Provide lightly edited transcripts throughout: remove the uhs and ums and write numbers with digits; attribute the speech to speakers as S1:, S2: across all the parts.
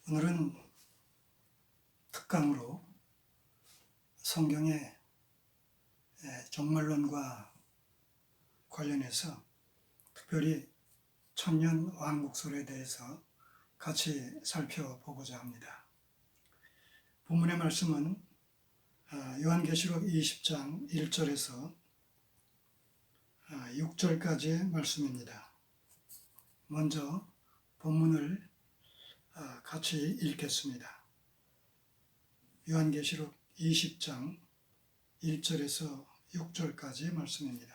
S1: 오늘은 특강으로 성경의 종말론과 관련해서 특별히 천년 왕국설에 대해서 같이 살펴보고자 합니다. 본문의 말씀은 요한계시록 20장 1절에서 6절까지의 말씀입니다. 먼저 본문을 같이 읽겠습니다. 요한계시록 20장 1절에서 6절까지의 말씀입니다.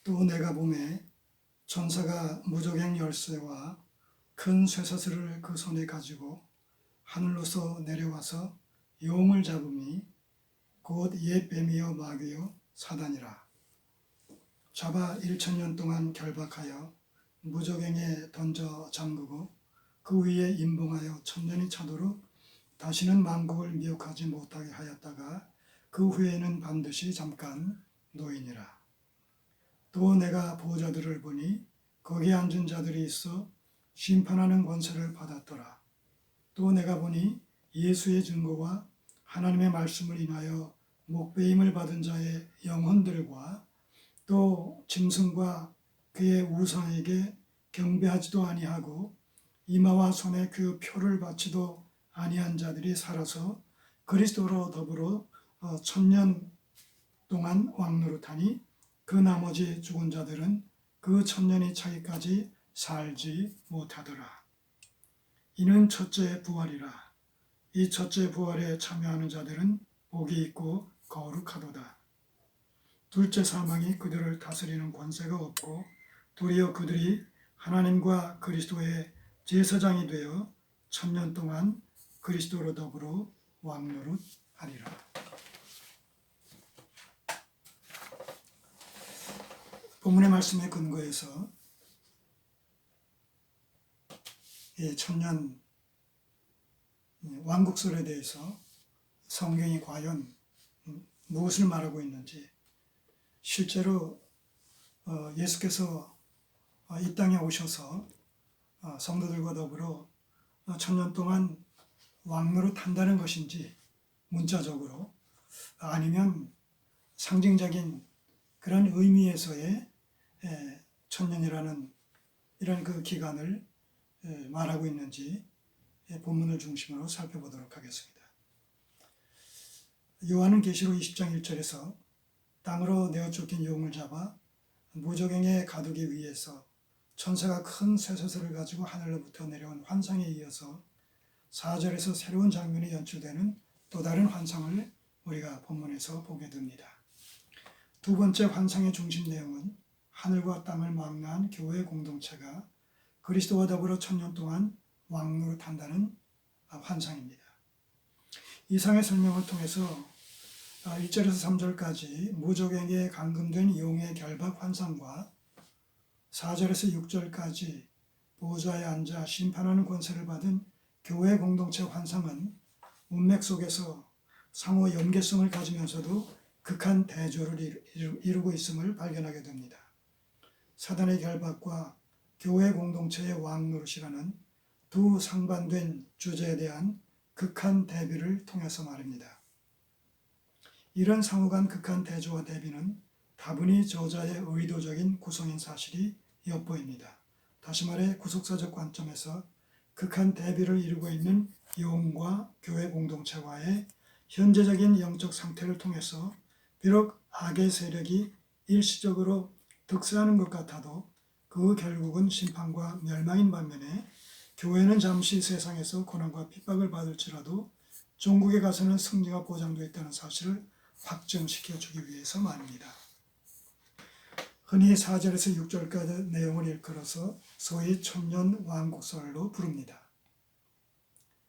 S1: 또 내가 보매 천사가 무저갱 열쇠와 큰 쇠사슬을 그 손에 가지고 하늘로서 내려와서 용을 잡음이 곧 옛 뱀이요 마귀요 사단이라. 잡아 1000년 동안 결박하여 무저갱에 던져 잠그고 그 위에 임봉하여 1000년이 차도록 다시는 만국을 미혹하지 못하게 하였다가 그 후에는 반드시 잠깐 노이니라. 또 내가 보호자들을 보니 거기에 앉은 자들이 있어 심판하는 권세를 받았더라. 또 내가 보니 예수의 증거와 하나님의 말씀을 인하여 목배임을 받은 자의 영혼들과 또 짐승과 그의 우상에게 경배하지도 아니하고 이마와 손에 그 표를 바치도 아니한 자들이 살아서 그리스도로 더불어 1000년 동안 왕노릇하니 그 나머지 죽은 자들은 그 1000년이 차기까지 살지 못하더라. 이는 첫째 부활이라. 이 첫째 부활에 참여하는 자들은 복이 있고 거룩하도다. 둘째 사망이 그들을 다스리는 권세가 없고 도리어 그들이 하나님과 그리스도의 제사장이 되어 1000년 동안 그리스도로 더불어 왕노릇하리라. 본문의 말씀에 근거해서 이 천년 왕국설에 대해서 성경이 과연 무엇을 말하고 있는지, 실제로 예수께서 이 땅에 오셔서 성도들과 더불어 1000년 동안 왕노릇한다는 것인지, 문자적으로 아니면 상징적인 그런 의미에서의 1000년이라는 이런 그 기간을 말하고 있는지 본문을 중심으로 살펴보도록 하겠습니다. 요한은 계시록 20장 1절에서 땅으로 내어 쫓긴 용을 잡아 무저갱에 가두기 위해서 천사가 큰 쇠사슬을 가지고 하늘로부터 내려온 환상에 이어서 4절에서 새로운 장면이 연출되는 또 다른 환상을 우리가 본문에서 보게 됩니다. 두 번째 환상의 중심 내용은 하늘과 땅을 망라한 교회 공동체가 그리스도와 더불어 1000년 동안 왕노릇한다는 환상입니다. 이상의 설명을 통해서 1절에서 3절까지 무저갱에 감금된 용의 결박 환상과 4절에서 6절까지 보좌에 앉아 심판하는 권세를 받은 교회 공동체 환상은 문맥 속에서 상호 연계성을 가지면서도 극한 대조를 이루고 있음을 발견하게 됩니다. 사단의 결박과 교회 공동체의 왕노릇이라는 두 상반된 주제에 대한 극한 대비를 통해서 말입니다. 이런 상호간 극한 대조와 대비는 다분히 저자의 의도적인 구성인 사실이 엿보입니다. 다시 말해 구속사적 관점에서 극한 대비를 이루고 있는 용과 교회 공동체와의 현재적인 영적 상태를 통해서 비록 악의 세력이 일시적으로 득세하는 것 같아도 그 결국은 심판과 멸망인 반면에 교회는 잠시 세상에서 고난과 핍박을 받을지라도 종국에 가서는 승리가 보장되어 있다는 사실을 확증시켜주기 위해서 말입니다. 흔히 4절에서 6절까지 내용을 일컬어서 소위 천년 왕국설로 부릅니다.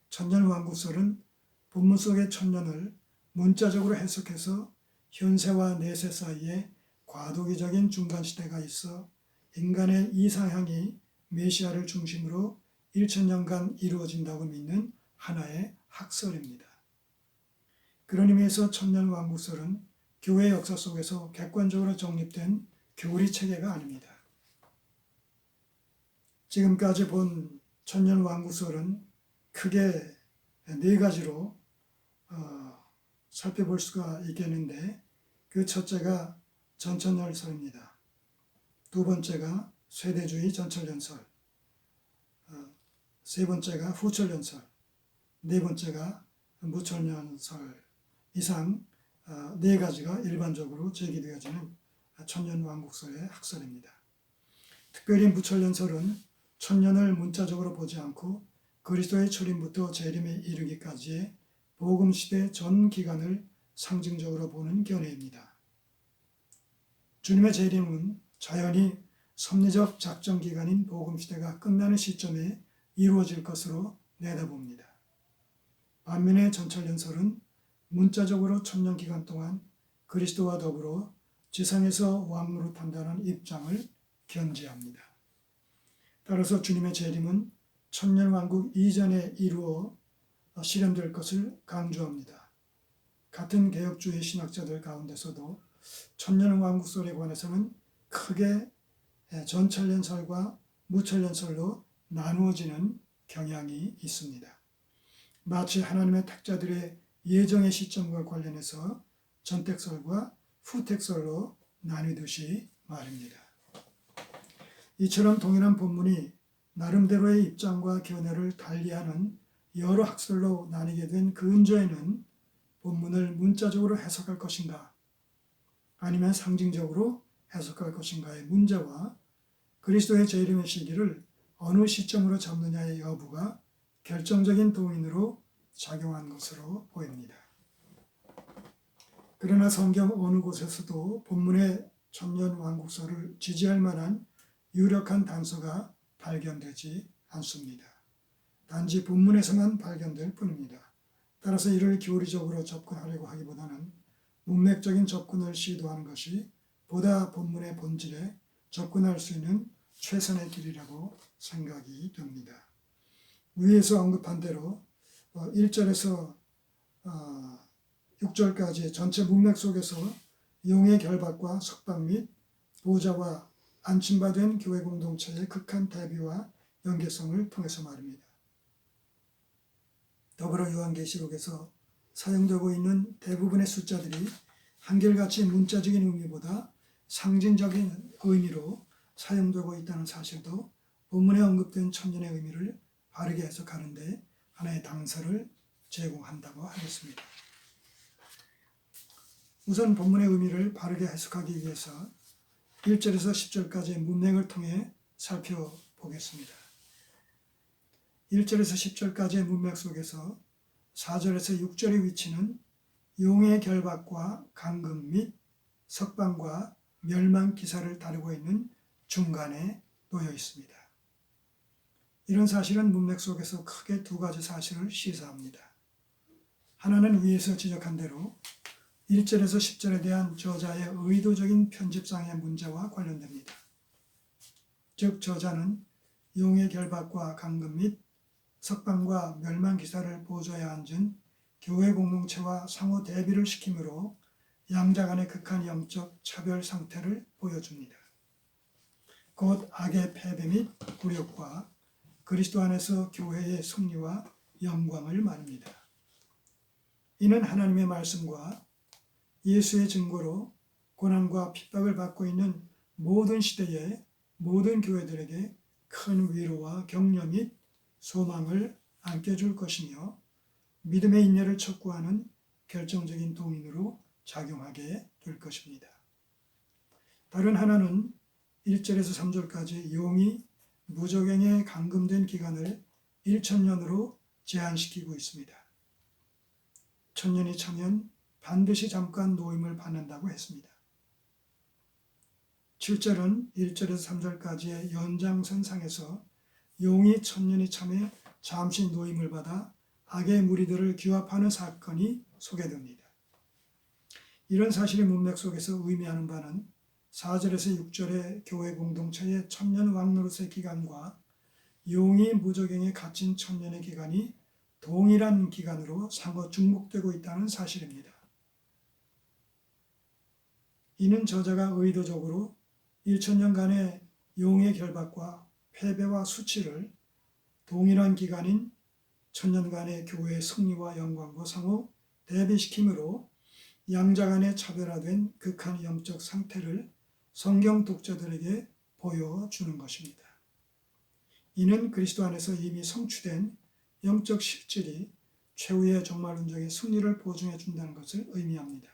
S1: 천년 왕국설은 본문 속의 천년을 문자적으로 해석해서 현세와 내세 사이에 과도기적인 중간시대가 있어 인간의 이상향이 메시아를 중심으로 1000년간 이루어진다고 믿는 하나의 학설입니다. 그런 의미에서 천년 왕국설은 교회 역사 속에서 객관적으로 정립된 교리 체계가 아닙니다. 지금까지 본 천년왕국설은 크게 네 가지로 살펴볼 수가 있겠는데, 그 첫째가 전천년설입니다. 두 번째가 쇠대주의 전천년설, 세 번째가 후천년설, 네 번째가 무천년설. 이상 네 가지가 일반적으로 제기되어지는 천년왕국설의 학설입니다. 특별히 무천년설은 천년을 문자적으로 보지 않고 그리스도의 출임부터 재림에 이르기까지의 복음시대 전 기간을 상징적으로 보는 견해입니다. 주님의 재림은 자연히 섭리적 작정 기간인 복음시대가 끝나는 시점에 이루어질 것으로 내다봅니다. 반면에 전천년설은 문자적으로 천년 기간 동안 그리스도와 더불어 지상에서 왕으로 탄다는 입장을 견지합니다. 따라서 주님의 재림은 천년왕국 이전에 이루어 실현될 것을 강조합니다. 같은 개혁주의 신학자들 가운데서도 천년왕국설에 관해서는 크게 전천년설과 무천년설로 나누어지는 경향이 있습니다. 마치 하나님의 택자들의 예정의 시점과 관련해서 전택설과 후택설로 나뉘듯이 말입니다. 이처럼 동일한 본문이 나름대로의 입장과 견해를 달리하는 여러 학설로 나뉘게 된 근저에는 본문을 문자적으로 해석할 것인가, 아니면 상징적으로 해석할 것인가의 문제와 그리스도의 재림의 시기를 어느 시점으로 잡느냐의 여부가 결정적인 동인으로 작용한 것으로 보입니다. 그러나 성경 어느 곳에서도 본문의 천년왕국설을 지지할 만한 유력한 단서가 발견되지 않습니다. 단지 본문에서만 발견될 뿐입니다. 따라서 이를 교리적으로 접근하려고 하기보다는 문맥적인 접근을 시도하는 것이 보다 본문의 본질에 접근할 수 있는 최선의 길이라고 생각이 됩니다. 위에서 언급한 대로 1절에서 6절까지 전체 문맥 속에서 용의 결박과 석방 및 보좌와 안침받은 교회 공동체의 극한 대비와 연계성을 통해서 말입니다. 더불어 요한계시록에서 사용되고 있는 대부분의 숫자들이 한결같이 문자적인 의미보다 상징적인 의미로 사용되고 있다는 사실도 본문에 언급된 천년의 의미를 바르게 해석하는 데 하나의 단서를 제공한다고 하겠습니다. 우선 본문의 의미를 바르게 해석하기 위해서 1절에서 10절까지의 문맥을 통해 살펴보겠습니다. 1절에서 10절까지의 문맥 속에서 4절에서 6절의 위치는 용의 결박과 강금 및 석방과 멸망 기사를 다루고 있는 중간에 놓여 있습니다. 이런 사실은 문맥 속에서 크게 두 가지 사실을 시사합니다. 하나는 위에서 지적한 대로 1절에서 10절에 대한 저자의 의도적인 편집상의 문제와 관련됩니다. 즉 저자는 용의 결박과 강금 및 석방과 멸망 기사를 보좌에 앉은 교회 공동체와 상호 대비를 시키므로 양자 간의 극한 영적 차별 상태를 보여줍니다. 곧 악의 패배 및 굴욕과 그리스도 안에서 교회의 승리와 영광을 말합니다. 이는 하나님의 말씀과 예수의 증거로 고난과 핍박을 받고 있는 모든 시대의 모든 교회들에게 큰 위로와 격려 및 소망을 안겨줄 것이며 믿음의 인내를 촉구하는 결정적인 동인으로 작용하게 될 것입니다. 다른 하나는 1절에서 3절까지 용이 무저갱에 감금된 기간을 1000년으로 제한시키고 있습니다. 1000년이 차면 반드시 잠깐 노임을 받는다고 했습니다. 7절은 1절에서 3절까지의 연장선상에서 용이 1000년이 참에 잠시 노임을 받아 악의 무리들을 규합하는 사건이 소개됩니다. 이런 사실의 문맥 속에서 의미하는 바는 4절에서 6절의 교회 공동체의 천년 왕노릇의 기간과 용이 무저갱에 갇힌 천년의 기간이 동일한 기간으로 상호 중복되고 있다는 사실입니다. 이는 저자가 의도적으로 1000년간의 용의 결박과 패배와 수치를 동일한 기간인 천년간의 교회의 승리와 영광과 상호 대비시킴으로 양자 간의 차별화된 극한 영적 상태를 성경 독자들에게 보여주는 것입니다. 이는 그리스도 안에서 이미 성취된 영적 실질이 최후의 종말 운정의 승리를 보증해 준다는 것을 의미합니다.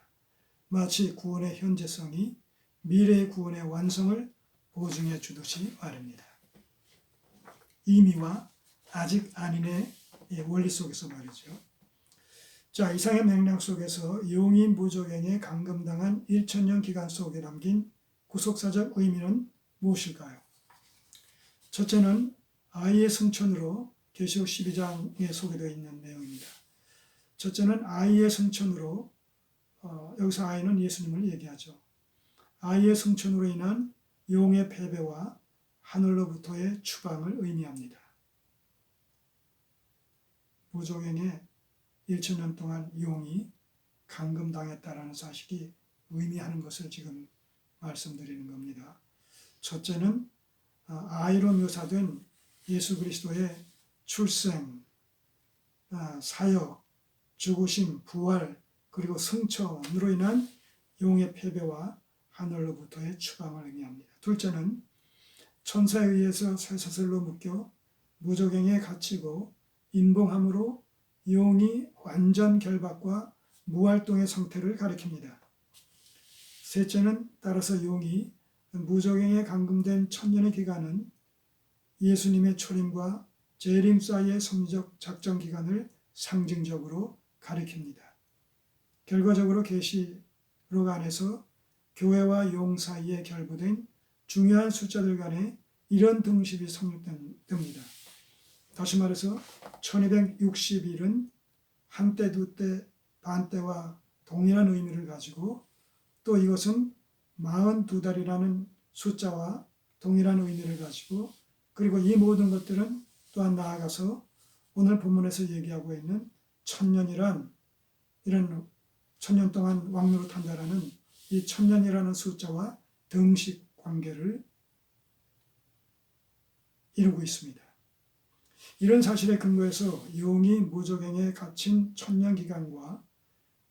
S1: 마치 구원의 현재성이 미래의 구원의 완성을 보증해 주듯이 말입니다. 이미와 아직 아닌의 원리 속에서 말이죠. 자, 이상의 맥락 속에서 용이 무적행에 감금당한 1000년 기간 속에 담긴 구속사적 의미는 무엇일까요? 첫째는 아이의 승천으로 계시록 12장에 소개되어 있는 내용입니다. 첫째는 아이의 승천으로 여기서 아이는 예수님을 얘기하죠. 아이의 승천으로 인한 용의 패배와 하늘로부터의 추방을 의미합니다. 무적행에 1000년 동안 용이 감금당했다라는 사실이 의미하는 것을 지금 말씀드리는 겁니다. 첫째는 아이로 묘사된 예수 그리스도의 출생, 사역, 죽으심, 부활, 그리고 승천으로 인한 용의 패배와 하늘로부터의 추방을 의미합니다. 둘째는 천사에 의해서 쇠사슬로 묶여 무적행에 갇히고 인봉함으로 용이 완전 결박과 무활동의 상태를 가리킵니다. 셋째는 따라서 용이 무적행에 감금된 천년의 기간은 예수님의 초림과 재림 사이의 섭리적 작전 기간을 상징적으로 가리킵니다. 결과적으로 계시록 안에서 교회와 용 사이에 결부된 중요한 숫자들 간에 이런 등식이 성립됩니다. 다시 말해서 1260일은 한때, 두때, 반때와 동일한 의미를 가지고 또 이것은 42달이라는 숫자와 동일한 의미를 가지고 그리고 이 모든 것들은 또한 나아가서 오늘 본문에서 얘기하고 있는 천년이란 이런 천년 동안 왕노릇한다라는 이 천년이라는 숫자와 등식 관계를 이루고 있습니다. 이런 사실에 근거해서 용이 무적행에 갇힌 천년 기간과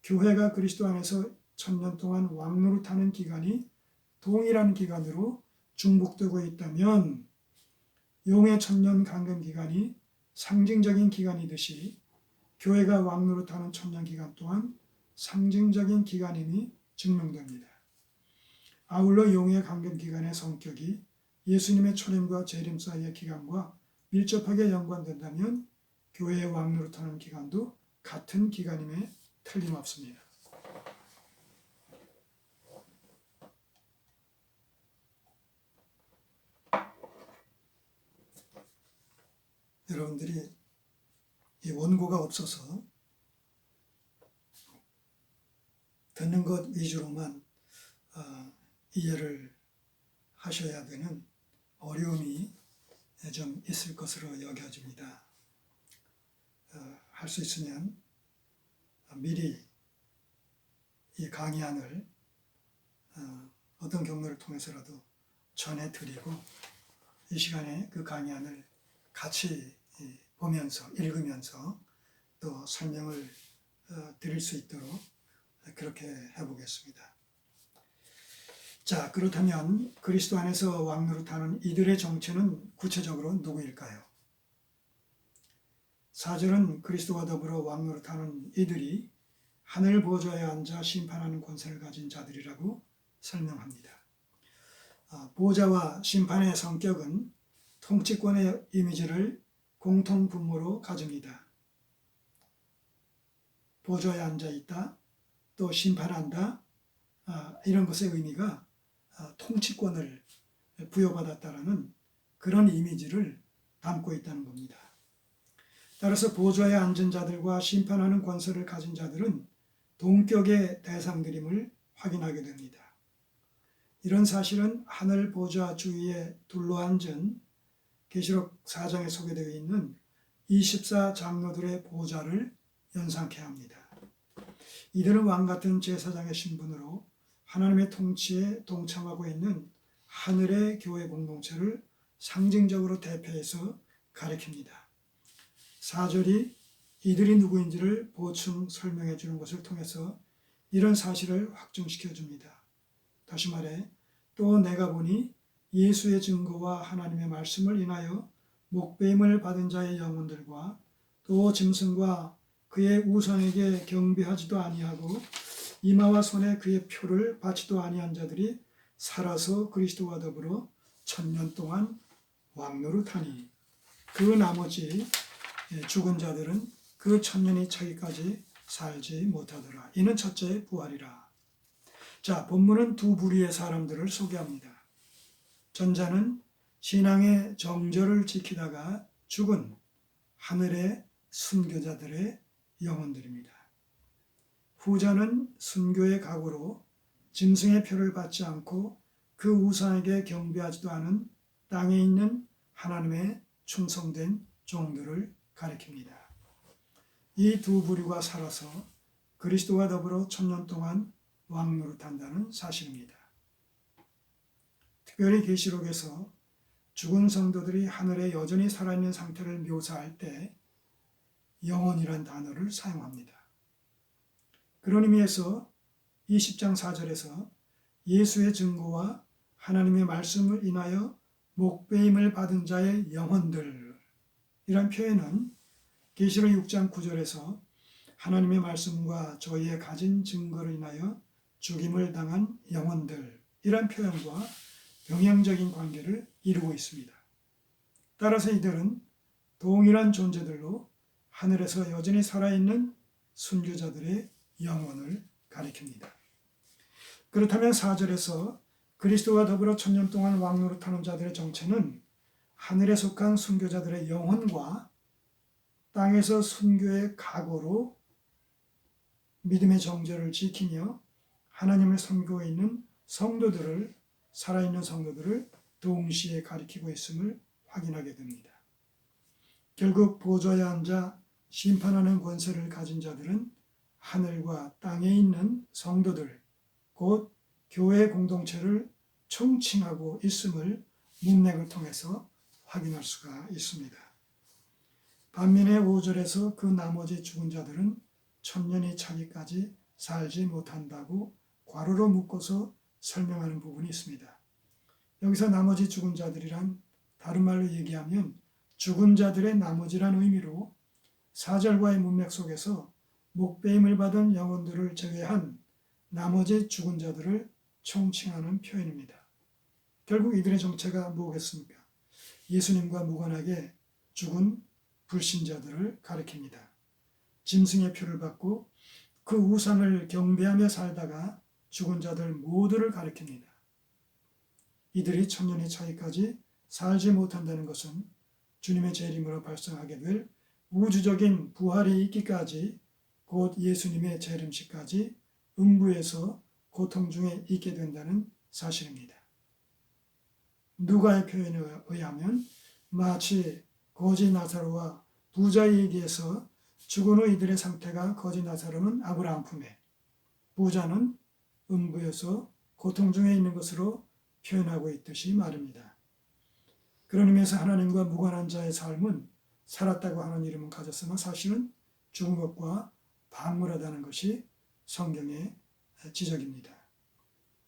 S1: 교회가 그리스도 안에서 천년 동안 왕노릇하는 기간이 동일한 기간으로 중복되고 있다면 용의 천년 감금 기간이 상징적인 기간이듯이 교회가 왕노릇하는 천년 기간 또한 상징적인 기간임이 증명됩니다. 아울러 용의 감금 기간의 성격이 예수님의 초림과 재림 사이의 기간과 밀접하게 연관된다면 교회의 왕노릇하는 기간도 같은 기간임에 틀림없습니다. 여러분들이 이 원고가 없어서 듣는 것 위주로만 이해를 하셔야 되는 어려움이 좀 있을 것으로 여겨집니다. 할 수 있으면 미리 이 강의안을 어떤 경로를 통해서라도 전해드리고 이 시간에 그 강의안을 같이 보면서 읽으면서 또 설명을 드릴 수 있도록 그렇게 해보겠습니다. 자, 그렇다면 그리스도 안에서 왕노릇하는 이들의 정체는 구체적으로 누구일까요? 4절은 그리스도와 더불어 왕노릇하는 이들이 하늘 보좌에 앉아 심판하는 권세를 가진 자들이라고 설명합니다. 보좌와 심판의 성격은 통치권의 이미지를 공통분모로 가집니다. 보좌에 앉아 있다, 또 심판한다, 이런 것의 의미가 통치권을 부여받았다라는 그런 이미지를 담고 있다는 겁니다. 따라서 보좌에 앉은 자들과 심판하는 권세를 가진 자들은 동격의 대상들임을 확인하게 됩니다. 이런 사실은 하늘 보좌 주위에 둘러앉은 계시록 4장에 소개되어 있는 24 장로들의 보좌를 연상케 합니다. 이들은 왕같은 제사장의 신분으로 하나님의 통치에 동참하고 있는 하늘의 교회 공동체를 상징적으로 대표해서 가리킵니다. 4절이 이들이 누구인지를 보충 설명해 주는 것을 통해서 이런 사실을 확증시켜 줍니다. 다시 말해 또 내가 보니 예수의 증거와 하나님의 말씀을 인하여 목배임을 받은 자의 영혼들과 또 짐승과 그의 우상에게 경배하지도 아니하고 이마와 손에 그의 표를 받지도 아니한 자들이 살아서 그리스도와 더불어 1000년 동안 왕노릇하니 그 나머지 죽은 자들은 그 1000년이 차기까지 살지 못하더라. 이는 첫째 부활이라. 자, 본문은 두 부류의 사람들을 소개합니다. 전자는 신앙의 정절을 지키다가 죽은 하늘의 순교자들의 영혼들입니다. 후자는 순교의 각오로 짐승의 표를 받지 않고 그 우상에게 경배하지도 않은 땅에 있는 하나님의 충성된 종들을 가리킵니다. 이 두 부류가 살아서 그리스도와 더불어 1000년 동안 왕노릇한다는 사실입니다. 특별히 계시록에서 죽은 성도들이 하늘에 여전히 살아있는 상태를 묘사할 때 영혼이란 단어를 사용합니다. 그런 의미에서 20장 4절에서 예수의 증거와 하나님의 말씀을 인하여 목배임을 받은 자의 영혼들 이란 표현은 계시록 6장 9절에서 하나님의 말씀과 저희의 가진 증거로 인하여 죽임을 당한 영혼들 이란 표현과 병행적인 관계를 이루고 있습니다. 따라서 이들은 동일한 존재들로 하늘에서 여전히 살아있는 순교자들의 영혼을 가리킵니다. 그렇다면 4절에서 그리스도와 더불어 1000년 동안 왕노릇하는 자들의 정체는 하늘에 속한 순교자들의 영혼과 땅에서 순교의 각오로 믿음의 정절을 지키며 하나님을 섬기고 있는 성도들을 살아있는 성도들을 동시에 가리키고 있음을 확인하게 됩니다. 결국 보좌에 앉아 심판하는 권세를 가진 자들은 하늘과 땅에 있는 성도들, 곧 교회 공동체를 총칭하고 있음을 문맥을 통해서 확인할 수가 있습니다. 반면에 5절에서 그 나머지 죽은 자들은 1000년이 차기까지 살지 못한다고 괄호로 묶어서 설명하는 부분이 있습니다. 여기서 나머지 죽은 자들이란 다른 말로 얘기하면 죽은 자들의 나머지란 의미로 4절과의 문맥 속에서 목배임을 받은 영혼들을 제외한 나머지 죽은 자들을 총칭하는 표현입니다. 결국 이들의 정체가 무엇겠습니까? 예수님과 무관하게 죽은 불신자들을 가리킵니다. 짐승의 표를 받고 그 우상을 경배하며 살다가 죽은 자들 모두를 가리킵니다. 이들이 1000년의 차이까지 살지 못한다는 것은 주님의 재림으로 발생하게 될 우주적인 부활이 있기까지 곧 예수님의 재림시까지 음부에서 고통 중에 있게 된다는 사실입니다. 누가의 표현에 의하면 마치 거지 나사로와 부자에 얘기해서 죽은 후 이들의 상태가 거지 나사로는 아브라함 품에, 부자는 음부에서 고통 중에 있는 것으로 표현하고 있듯이 말입니다. 그런 의미에서 하나님과 무관한 자의 삶은 살았다고 하는 이름은 가졌으나 사실은 죽은 것과 방울하다는 것이 성경의 지적입니다.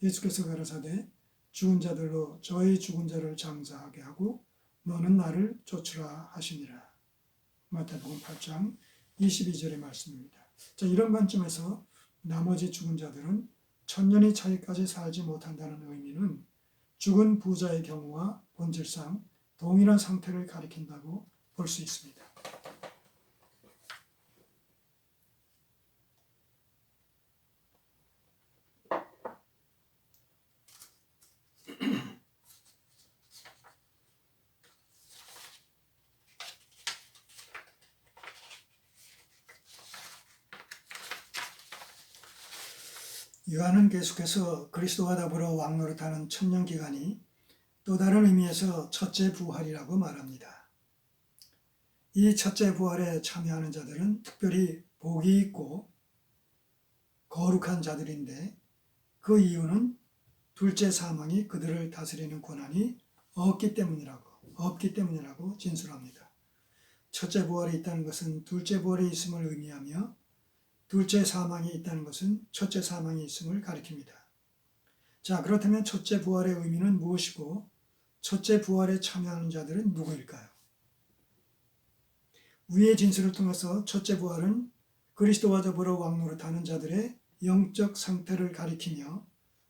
S1: 예수께서 가라사대 죽은 자들로 저희 죽은 자를 장사하게 하고 너는 나를 쫓으라 하시니라. 마태복음 8장 22절의 말씀입니다. 자, 이런 관점에서 나머지 죽은 자들은 1000년의 차이까지 살지 못한다는 의미는 죽은 부자의 경우와 본질상 동일한 상태를 가리킨다고 볼 수 있습니다. 요한은 계속해서 그리스도와 더불어 왕노릇하는 1000년 기간이 또 다른 의미에서 첫째 부활이라고 말합니다. 이 첫째 부활에 참여하는 자들은 특별히 복이 있고 거룩한 자들인데 그 이유는 둘째 사망이 그들을 다스리는 권한이 없기 때문이라고 없기 때문이라고 진술합니다. 첫째 부활이 있다는 것은 둘째 부활이 있음을 의미하며 둘째 사망이 있다는 것은 첫째 사망이 있음을 가리킵니다. 자, 그렇다면 첫째 부활의 의미는 무엇이고 첫째 부활에 참여하는 자들은 누구일까요? 위의 진술을 통해서 첫째 부활은 그리스도와 더불어 왕노릇하는 자들의 영적 상태를 가리키며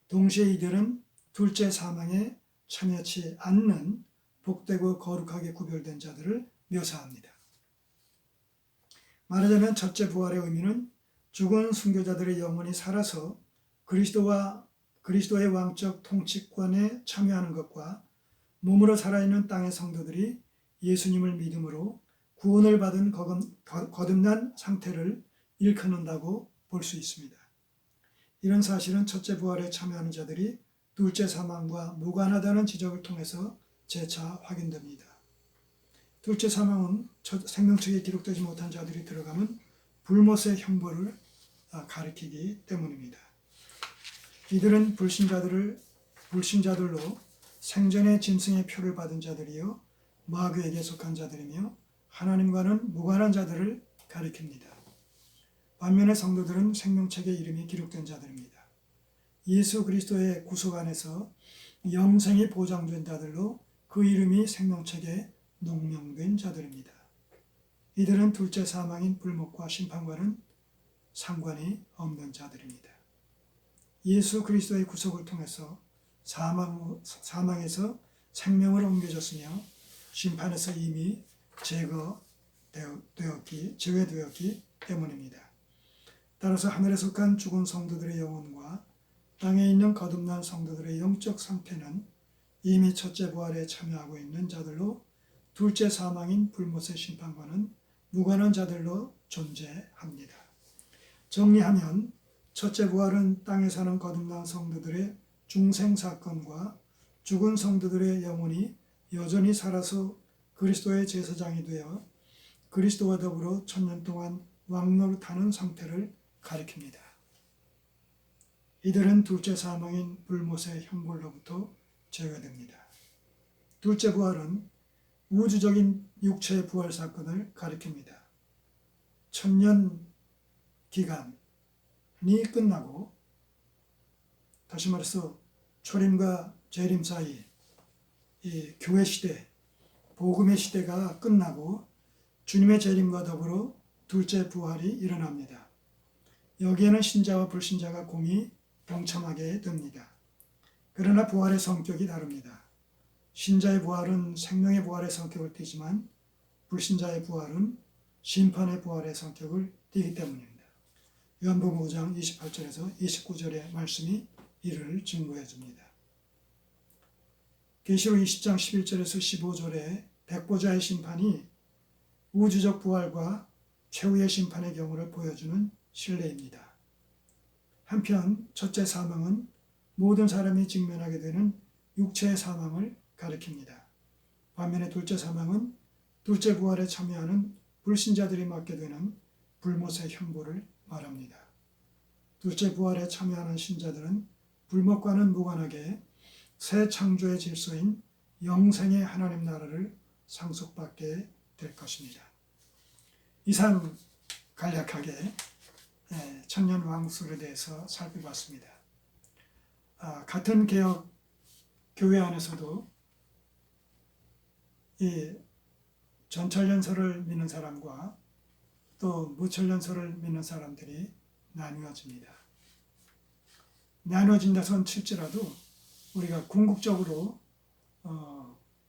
S1: 동시에 이들은 둘째 사망에 참여치 않는 복되고 거룩하게 구별된 자들을 묘사합니다. 말하자면 첫째 부활의 의미는 죽은 순교자들의 영혼이 살아서 그리스도의 왕적 통치권에 참여하는 것과 몸으로 살아있는 땅의 성도들이 예수님을 믿음으로 구원을 받은 거듭난 상태를 일컫는다고 볼 수 있습니다. 이런 사실은 첫째 부활에 참여하는 자들이 둘째 사망과 무관하다는 지적을 통해서 재차 확인됩니다. 둘째 사망은 생명책에 기록되지 못한 자들이 들어가는 불못의 형벌을 가리키기 때문입니다. 이들은 불신자들로 생전에 짐승의 표를 받은 자들이요 마귀에게 속한 자들이며 하나님과는 무관한 자들을 가리킵니다. 반면에 성도들은 생명책에 이름이 기록된 자들입니다. 예수 그리스도의 구속 안에서 영생이 보장된 자들로 그 이름이 생명책에 농명된 자들입니다. 이들은 둘째 사망인 불못과 심판과는 상관이 없는 자들입니다. 예수 그리스도의 구속을 통해서 사망에서 생명으로 옮겨졌으며 심판에서 이미 제외되었기 때문입니다. 따라서 하늘에 속한 죽은 성도들의 영혼과 땅에 있는 거듭난 성도들의 영적 상태는 이미 첫째 부활에 참여하고 있는 자들로 둘째 사망인 불못의 심판과는 무관한 자들로 존재합니다. 정리하면 첫째 부활은 땅에 사는 거듭난 성도들의 중생 사건과 죽은 성도들의 영혼이 여전히 살아서 그리스도의 제사장이 되어 그리스도와 더불어 천년 동안 왕노릇하는 상태를 가리킵니다. 이들은 둘째 사망인 불못의 형벌로부터 제외됩니다. 둘째 부활은 우주적인 육체의 부활 사건을 가리킵니다. 천년 기간이 끝나고, 다시 말해서 초림과 재림 사이 이 교회 시대, 복음의 시대가 끝나고 주님의 재림과 더불어 둘째 부활이 일어납니다. 여기에는 신자와 불신자가 공히 동참하게 됩니다. 그러나 부활의 성격이 다릅니다. 신자의 부활은 생명의 부활의 성격을 띠지만 불신자의 부활은 심판의 부활의 성격을 띠기 때문입니다. 요한복음 5장 28절에서 29절의 말씀이 이를 증거해 줍니다. 계시록 20장 11절에서 15절에 백보자의 심판이 우주적 부활과 최후의 심판의 경우를 보여주는 신뢰입니다. 한편 첫째 사망은 모든 사람이 직면하게 되는 육체의 사망을 가리킵니다. 반면에 둘째 사망은 둘째 부활에 참여하는 불신자들이 맡게 되는 불못의 형벌을 말합니다. 둘째 부활에 참여하는 신자들은 불못과는 무관하게 새 창조의 질서인 영생의 하나님 나라를 상속받게 될 것입니다. 이상 간략하게 천년 왕술에 대해서 살펴봤습니다. 같은 개혁 교회 안에서도 이 전천년설을 믿는 사람과 또 무천년설을 믿는 사람들이 나누어집니다. 나누어진다 손 칠지라도 우리가 궁극적으로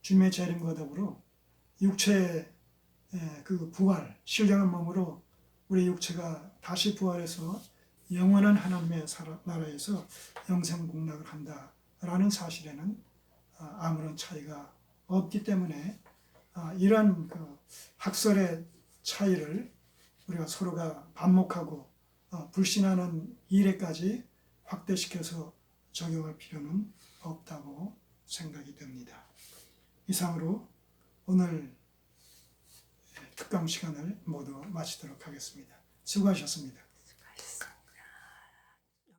S1: 주님의 재림과 더불어 육체의 그 부활, 신령한 몸으로 우리 육체가 다시 부활해서 영원한 하나님의 나라에서 영생공락을 한다라는 사실에는 아무런 차이가 없기 때문에 이런 그 학설의 차이를 우리가 서로가 반목하고 불신하는 일에까지 확대시켜서 적용할 필요는 없다고 생각이 됩니다. 이상으로 오늘 특강 시간을 모두 마치도록 하겠습니다. 수고하셨습니다.